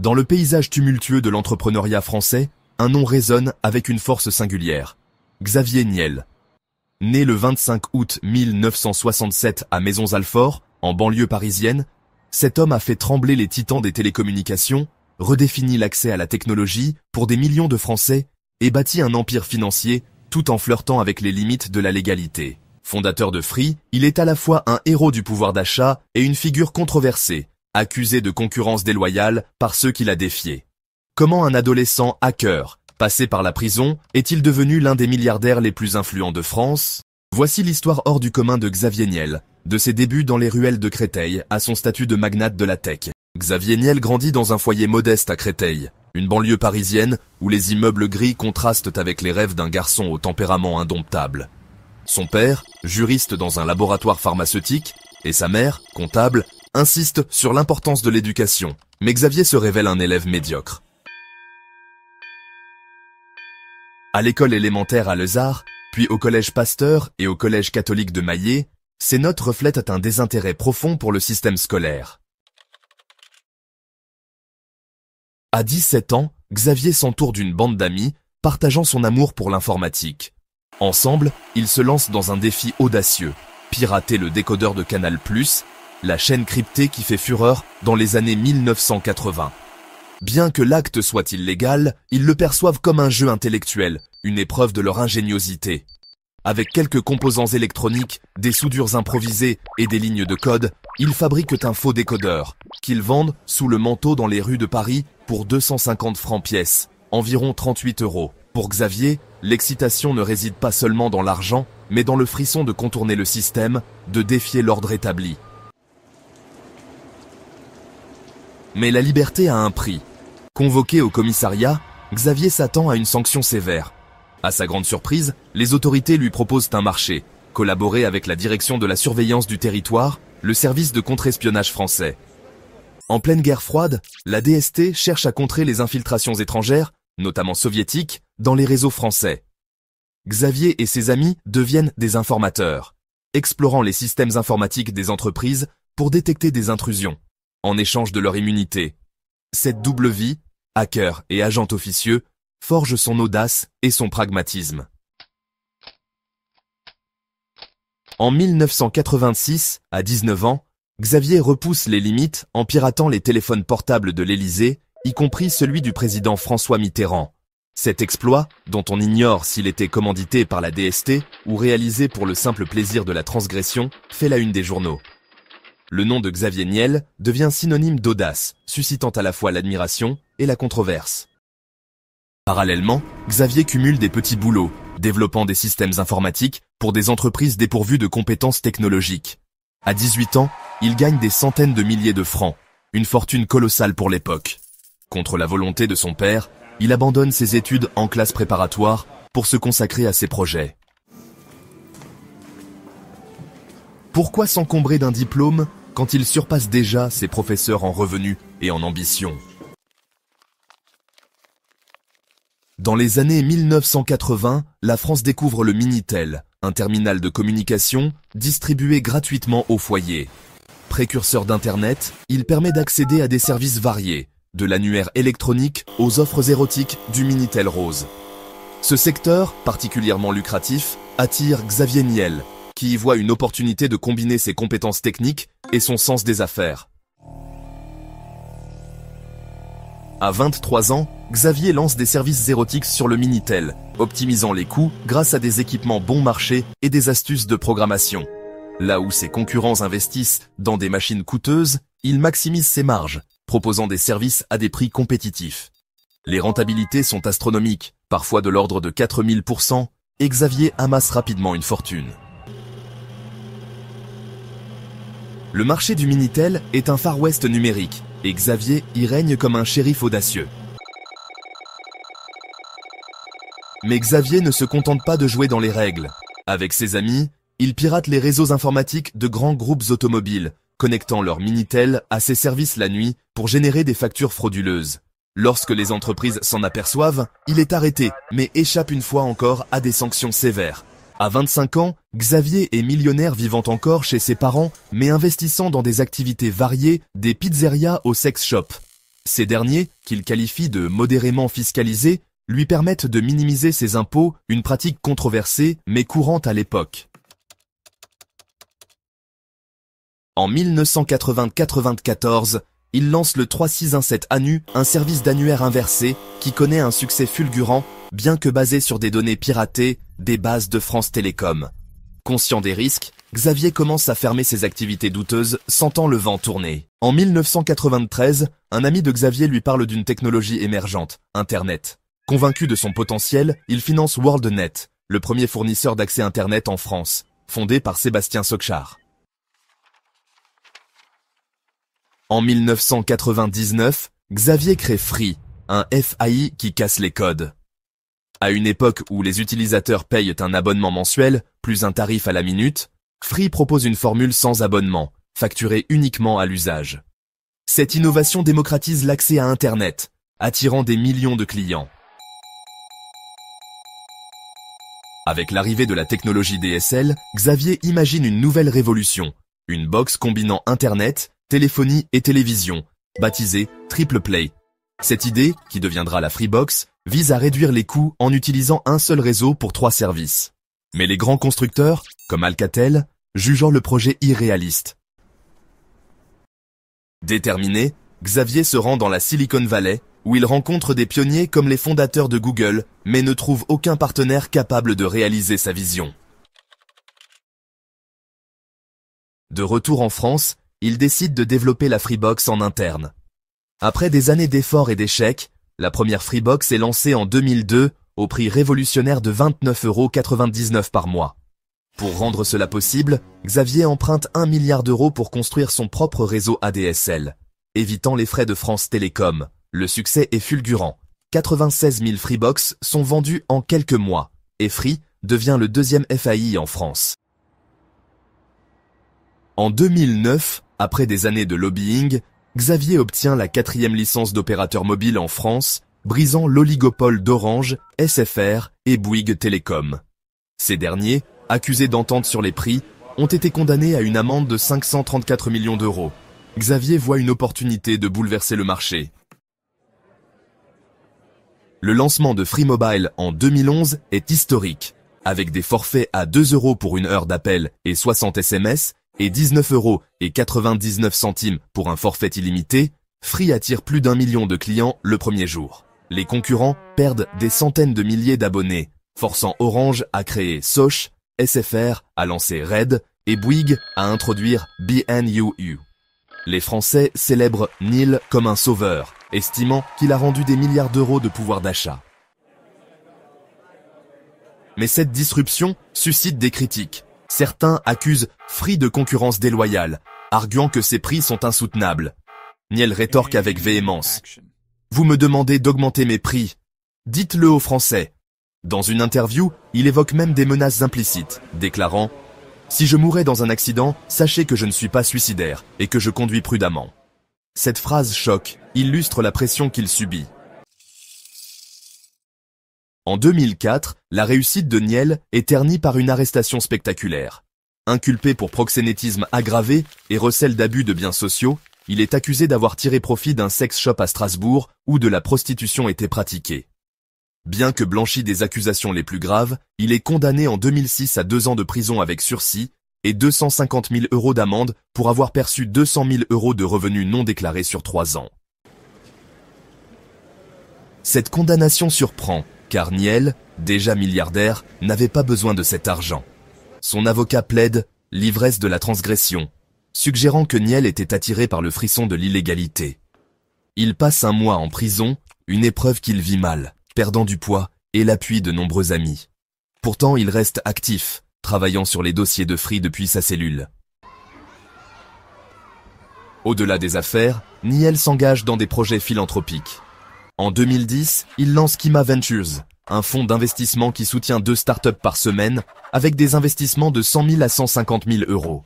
Dans le paysage tumultueux de l'entrepreneuriat français, un nom résonne avec une force singulière. Xavier Niel. Né le 25 août 1967 à Maisons-Alfort, en banlieue parisienne, cet homme a fait trembler les titans des télécommunications, redéfini l'accès à la technologie pour des millions de Français et bâti un empire financier tout en flirtant avec les limites de la légalité. Fondateur de Free, il est à la fois un héros du pouvoir d'achat et une figure controversée, accusé de concurrence déloyale par ceux qui l'a défié. Comment un adolescent hacker, passé par la prison, est-il devenu l'un des milliardaires les plus influents de France? Voici l'histoire hors du commun de Xavier Niel, de ses débuts dans les ruelles de Créteil à son statut de magnate de la tech. Xavier Niel grandit dans un foyer modeste à Créteil, une banlieue parisienne où les immeubles gris contrastent avec les rêves d'un garçon au tempérament indomptable. Son père, juriste dans un laboratoire pharmaceutique, et sa mère, comptable, insistent sur l'importance de l'éducation, mais Xavier se révèle un élève médiocre. À l'école élémentaire à Lezard, puis au collège Pasteur et au collège catholique de Maillé, ses notes reflètent un désintérêt profond pour le système scolaire. À 17 ans, Xavier s'entoure d'une bande d'amis, partageant son amour pour l'informatique. Ensemble, ils se lancent dans un défi audacieux, pirater le décodeur de Canal+, la chaîne cryptée qui fait fureur dans les années 1980. Bien que l'acte soit illégal, ils le perçoivent comme un jeu intellectuel, une épreuve de leur ingéniosité. Avec quelques composants électroniques, des soudures improvisées et des lignes de code, ils fabriquent un faux décodeur, qu'ils vendent sous le manteau dans les rues de Paris pour 250 francs pièce, environ 38 €. Pour Xavier, l'excitation ne réside pas seulement dans l'argent, mais dans le frisson de contourner le système, de défier l'ordre établi. Mais la liberté a un prix. Convoqué au commissariat, Xavier s'attend à une sanction sévère. À sa grande surprise, les autorités lui proposent un marché, collaborer avec la direction de la surveillance du territoire, le service de contre-espionnage français. En pleine guerre froide, la DST cherche à contrer les infiltrations étrangères, notamment soviétiques, dans les réseaux français. Xavier et ses amis deviennent des informateurs, explorant les systèmes informatiques des entreprises pour détecter des intrusions, en échange de leur immunité. Cette double vie, hacker et agent officieux, forge son audace et son pragmatisme. En 1986, à 19 ans, Xavier repousse les limites en piratant les téléphones portables de l'Élysée, y compris celui du président François Mitterrand. Cet exploit, dont on ignore s'il était commandité par la DST ou réalisé pour le simple plaisir de la transgression, fait la une des journaux. Le nom de Xavier Niel devient synonyme d'audace, suscitant à la fois l'admiration et la controverse. Parallèlement, Xavier cumule des petits boulots, développant des systèmes informatiques pour des entreprises dépourvues de compétences technologiques. À 18 ans, il gagne des centaines de milliers de francs, une fortune colossale pour l'époque. Contre la volonté de son père, il abandonne ses études en classe préparatoire pour se consacrer à ses projets. Pourquoi s'encombrer d'un diplôme quand il surpasse déjà ses professeurs en revenus et en ambition? Dans les années 1980, la France découvre le Minitel, un terminal de communication distribué gratuitement aux foyers. Précurseur d'Internet, il permet d'accéder à des services variés, de l'annuaire électronique aux offres érotiques du Minitel Rose. Ce secteur, particulièrement lucratif, attire Xavier Niel, qui y voit une opportunité de combiner ses compétences techniques et son sens des affaires. À 23 ans, Xavier lance des services érotiques sur le Minitel, optimisant les coûts grâce à des équipements bon marché et des astuces de programmation. Là où ses concurrents investissent dans des machines coûteuses, il maximise ses marges, proposant des services à des prix compétitifs. Les rentabilités sont astronomiques, parfois de l'ordre de 4000 %, et Xavier amasse rapidement une fortune. Le marché du Minitel est un Far West numérique, et Xavier y règne comme un shérif audacieux. Mais Xavier ne se contente pas de jouer dans les règles. Avec ses amis, il pirate les réseaux informatiques de grands groupes automobiles, connectant leur Minitel à ses services la nuit pour générer des factures frauduleuses. Lorsque les entreprises s'en aperçoivent, il est arrêté, mais échappe une fois encore à des sanctions sévères. À 25 ans, Xavier est millionnaire vivant encore chez ses parents, mais investissant dans des activités variées, des pizzerias au sex shop. Ces derniers, qu'il qualifie de modérément fiscalisés, lui permettent de minimiser ses impôts, une pratique controversée mais courante à l'époque. En 1980-94, il lance le 3617 Anu, un service d'annuaire inversé qui connaît un succès fulgurant, bien que basé sur des données piratées des bases de France Télécom. Conscient des risques, Xavier commence à fermer ses activités douteuses, sentant le vent tourner. En 1993, un ami de Xavier lui parle d'une technologie émergente, Internet. Convaincu de son potentiel, il finance WorldNet, le premier fournisseur d'accès Internet en France, fondé par Sébastien Sokchar. En 1999, Xavier crée Free, un FAI qui casse les codes. À une époque où les utilisateurs payent un abonnement mensuel, plus un tarif à la minute, Free propose une formule sans abonnement, facturée uniquement à l'usage. Cette innovation démocratise l'accès à Internet, attirant des millions de clients. Avec l'arrivée de la technologie DSL, Xavier imagine une nouvelle révolution, une box combinant Internet, téléphonie et télévision, baptisée Triple Play. Cette idée, qui deviendra la Freebox, vise à réduire les coûts en utilisant un seul réseau pour 3 services. Mais les grands constructeurs, comme Alcatel, jugeant le projet irréaliste. Déterminé, Xavier se rend dans la Silicon Valley, où il rencontre des pionniers comme les fondateurs de Google, mais ne trouve aucun partenaire capable de réaliser sa vision. De retour en France, il décide de développer la Freebox en interne. Après des années d'efforts et d'échecs, la première Freebox est lancée en 2002 au prix révolutionnaire de 29,99 € par mois. Pour rendre cela possible, Xavier emprunte 1 milliard d'euros pour construire son propre réseau ADSL, évitant les frais de France Télécom. Le succès est fulgurant. 96 000 Freebox sont vendus en quelques mois, et Free devient le deuxième FAI en France. En 2009, après des années de lobbying, Xavier obtient la 4e licence d'opérateur mobile en France, brisant l'oligopole d'Orange, SFR et Bouygues Télécom. Ces derniers, accusés d'entente sur les prix, ont été condamnés à une amende de 534 millions d'euros. Xavier voit une opportunité de bouleverser le marché. Le lancement de Free Mobile en 2011 est historique, avec des forfaits à 2 € pour une heure d'appel et 60 SMS, et 19,99 € pour un forfait illimité, Free attire plus d'1 million de clients le premier jour. Les concurrents perdent des centaines de milliers d'abonnés, forçant Orange à créer Soch, SFR à lancer Red et Bouygues à introduire BNUU. Les Français célèbrent Neil comme un sauveur, estimant qu'il a rendu des milliards d'euros de pouvoir d'achat. Mais cette disruption suscite des critiques. Certains accusent Free de concurrence déloyale, arguant que ses prix sont insoutenables. Niel rétorque avec véhémence. « Vous me demandez d'augmenter mes prix. Dites-le aux Français. » Dans une interview, il évoque même des menaces implicites, déclarant « Si je mourais dans un accident, sachez que je ne suis pas suicidaire et que je conduis prudemment. » Cette phrase choque, illustre la pression qu'il subit. En 2004, la réussite de Niel est ternie par une arrestation spectaculaire. Inculpé pour proxénétisme aggravé et recel d'abus de biens sociaux, il est accusé d'avoir tiré profit d'un sex shop à Strasbourg où de la prostitution était pratiquée. Bien que blanchi des accusations les plus graves, il est condamné en 2006 à 2 ans de prison avec sursis et 250 000 € d'amende pour avoir perçu 200 000 € de revenus non déclarés sur 3 ans. Cette condamnation surprend, car Niel, déjà milliardaire, n'avait pas besoin de cet argent. Son avocat plaide l'ivresse de la transgression, suggérant que Niel était attiré par le frisson de l'illégalité. Il passe 1 mois en prison, une épreuve qu'il vit mal, perdant du poids et l'appui de nombreux amis. Pourtant, il reste actif, travaillant sur les dossiers de Free depuis sa cellule. Au-delà des affaires, Niel s'engage dans des projets philanthropiques. En 2010, il lance Kima Ventures, un fonds d'investissement qui soutient 2 startups par semaine, avec des investissements de 100 000 à 150 000 €.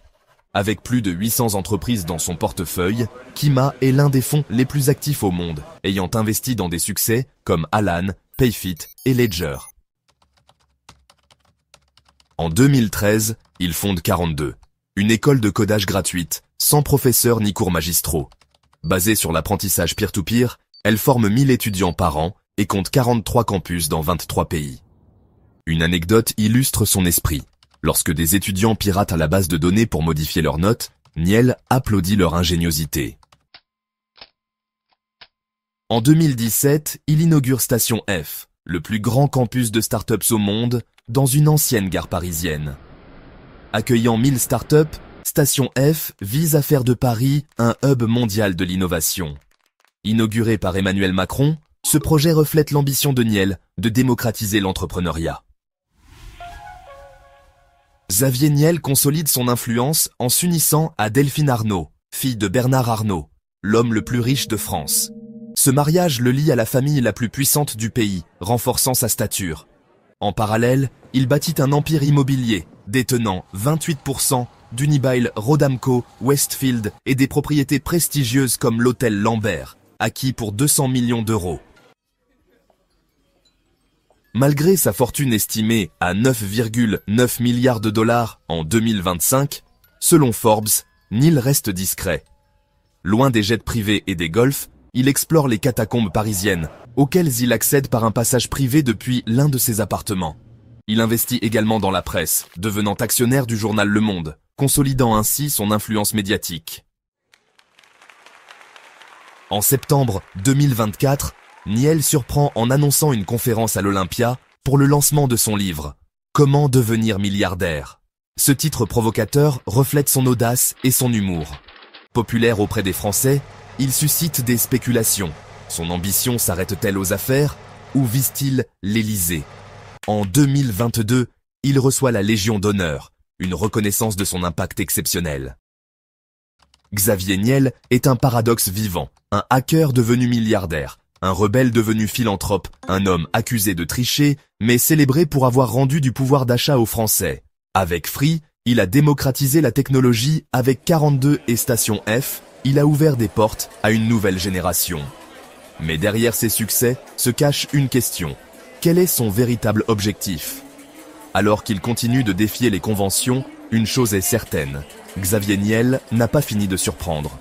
Avec plus de 800 entreprises dans son portefeuille, Kima est l'un des fonds les plus actifs au monde, ayant investi dans des succès comme Alan, Payfit et Ledger. En 2013, il fonde 42, une école de codage gratuite, sans professeurs ni cours magistraux. Basée sur l'apprentissage peer-to-peer, elle forme 1000 étudiants par an et compte 43 campus dans 23 pays. Une anecdote illustre son esprit. Lorsque des étudiants piratent à la base de données pour modifier leurs notes, Niel applaudit leur ingéniosité. En 2017, il inaugure Station F, le plus grand campus de startups au monde, dans une ancienne gare parisienne. Accueillant 1000 startups, Station F vise à faire de Paris un hub mondial de l'innovation. Inauguré par Emmanuel Macron, ce projet reflète l'ambition de Niel de démocratiser l'entrepreneuriat. Xavier Niel consolide son influence en s'unissant à Delphine Arnault, fille de Bernard Arnault, l'homme le plus riche de France. Ce mariage le lie à la famille la plus puissante du pays, renforçant sa stature. En parallèle, il bâtit un empire immobilier, détenant 28% d'Unibail Rodamco, Westfield et des propriétés prestigieuses comme l'hôtel Lambert, acquis pour 200 millions d'euros. Malgré sa fortune estimée à 9,9 milliards de dollars en 2025, selon Forbes, Niel reste discret. Loin des jets privés et des golfs, il explore les catacombes parisiennes, auxquelles il accède par un passage privé depuis l'un de ses appartements. Il investit également dans la presse, devenant actionnaire du journal Le Monde, consolidant ainsi son influence médiatique. En septembre 2024, Niel surprend en annonçant une conférence à l'Olympia pour le lancement de son livre « Comment devenir milliardaire ». Ce titre provocateur reflète son audace et son humour. Populaire auprès des Français, il suscite des spéculations. Son ambition s'arrête-t-elle aux affaires ou vise-t-il l'Élysée? En 2022, il reçoit la Légion d'honneur, une reconnaissance de son impact exceptionnel. Xavier Niel est un paradoxe vivant, un hacker devenu milliardaire, un rebelle devenu philanthrope, un homme accusé de tricher, mais célébré pour avoir rendu du pouvoir d'achat aux Français. Avec Free, il a démocratisé la technologie avec 42 et Station F, il a ouvert des portes à une nouvelle génération. Mais derrière ses succès se cache une question. Quel est son véritable objectif? Alors qu'il continue de défier les conventions, une chose est certaine. Xavier Niel n'a pas fini de surprendre.